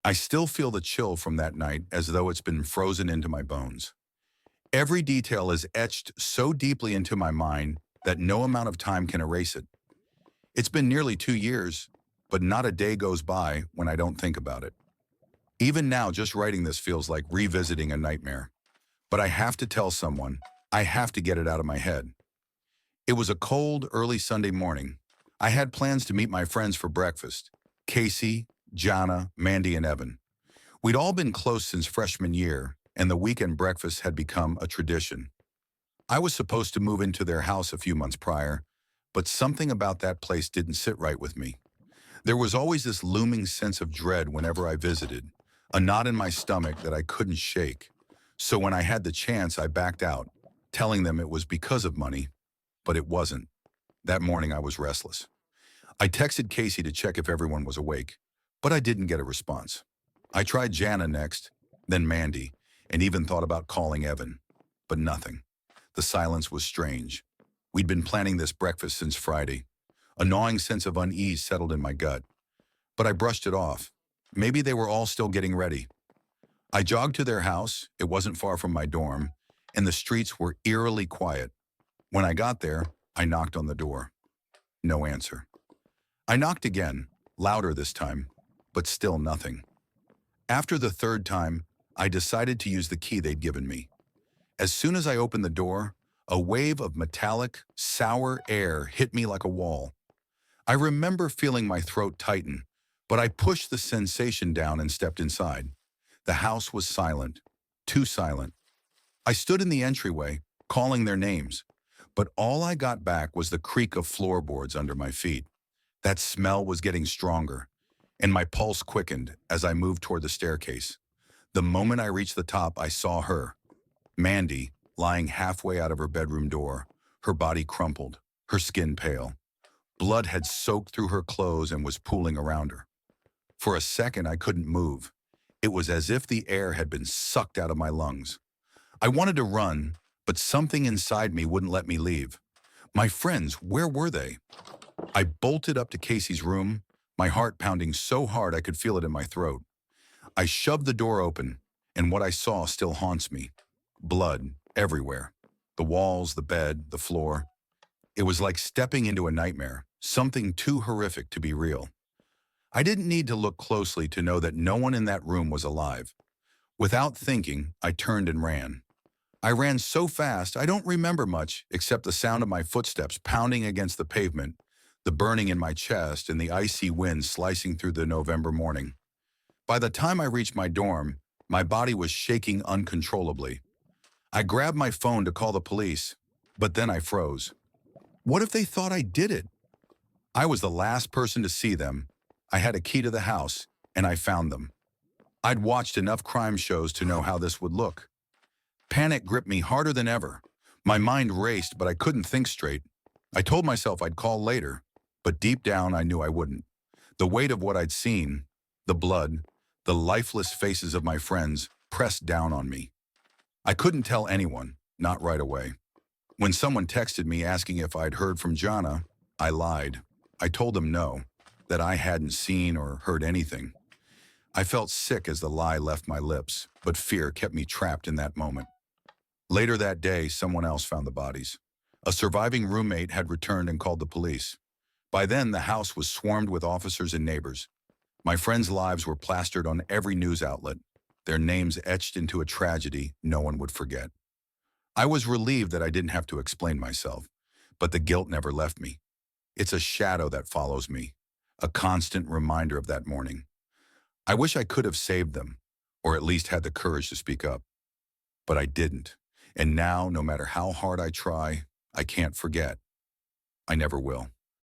I still feel the chill from that night as though it's been frozen into my bones. Every detail is etched so deeply into my mind that no amount of time can erase it. It's been nearly 2 years, but not a day goes by when I don't think about it. Even now, just writing this feels like revisiting a nightmare. But I have to tell someone. I have to get it out of my head. It was a cold, early Sunday morning. I had plans to meet my friends for breakfast. Casey, Jana, Mandy, and Evan. We'd all been close since freshman year, and the weekend breakfast had become a tradition. I was supposed to move into their house a few months prior, but something about that place didn't sit right with me. There was always this looming sense of dread whenever I visited, a knot in my stomach that I couldn't shake. So when I had the chance, I backed out, telling them it was because of money, but it wasn't. That morning, I was restless. I texted Casey to check if everyone was awake, but I didn't get a response. I tried Jana next, then Mandy, and even thought about calling Evan, but nothing. The silence was strange. We'd been planning this breakfast since Friday. A gnawing sense of unease settled in my gut, but I brushed it off. Maybe they were all still getting ready. I jogged to their house. It wasn't far from my dorm, and the streets were eerily quiet. When I got there, I knocked on the door. No answer. I knocked again, louder this time, but still nothing. After the third time, I decided to use the key they'd given me. As soon as I opened the door, a wave of metallic, sour air hit me like a wall. I remember feeling my throat tighten, but I pushed the sensation down and stepped inside. The house was silent, too silent. I stood in the entryway, calling their names, but all I got back was the creak of floorboards under my feet. That smell was getting stronger, and my pulse quickened as I moved toward the staircase. The moment I reached the top, I saw her, Mandy, lying halfway out of her bedroom door, her body crumpled, her skin pale. Blood had soaked through her clothes and was pooling around her. For a second, I couldn't move. It was as if the air had been sucked out of my lungs. I wanted to run, but something inside me wouldn't let me leave. My friends, where were they? I bolted up to Casey's room, my heart pounding so hard I could feel it in my throat. I shoved the door open, and what I saw still haunts me. Blood everywhere. The walls, the bed, the floor. It was like stepping into a nightmare, something too horrific to be real. I didn't need to look closely to know that no one in that room was alive. Without thinking, I turned and ran. I ran so fast I don't remember much except the sound of my footsteps pounding against the pavement, the burning in my chest, and the icy wind slicing through the November morning. By the time I reached my dorm, my body was shaking uncontrollably. I grabbed my phone to call the police, but then I froze. What if they thought I did it? I was the last person to see them. I had a key to the house, and I found them. I'd watched enough crime shows to know how this would look. Panic gripped me harder than ever. My mind raced, but I couldn't think straight. I told myself I'd call later, but deep down I knew I wouldn't. The weight of what I'd seen, the blood, the lifeless faces of my friends, pressed down on me. I couldn't tell anyone, not right away. When someone texted me asking if I'd heard from Jana, I lied. I told them no, that I hadn't seen or heard anything. I felt sick as the lie left my lips, but fear kept me trapped in that moment. Later that day, someone else found the bodies. A surviving roommate had returned and called the police. By then, the house was swarmed with officers and neighbors. My friends' lives were plastered on every news outlet, their names etched into a tragedy no one would forget. I was relieved that I didn't have to explain myself, but the guilt never left me. It's a shadow that follows me, a constant reminder of that morning. I wish I could have saved them, or at least had the courage to speak up. But I didn't, and now, no matter how hard I try, I can't forget. I never will.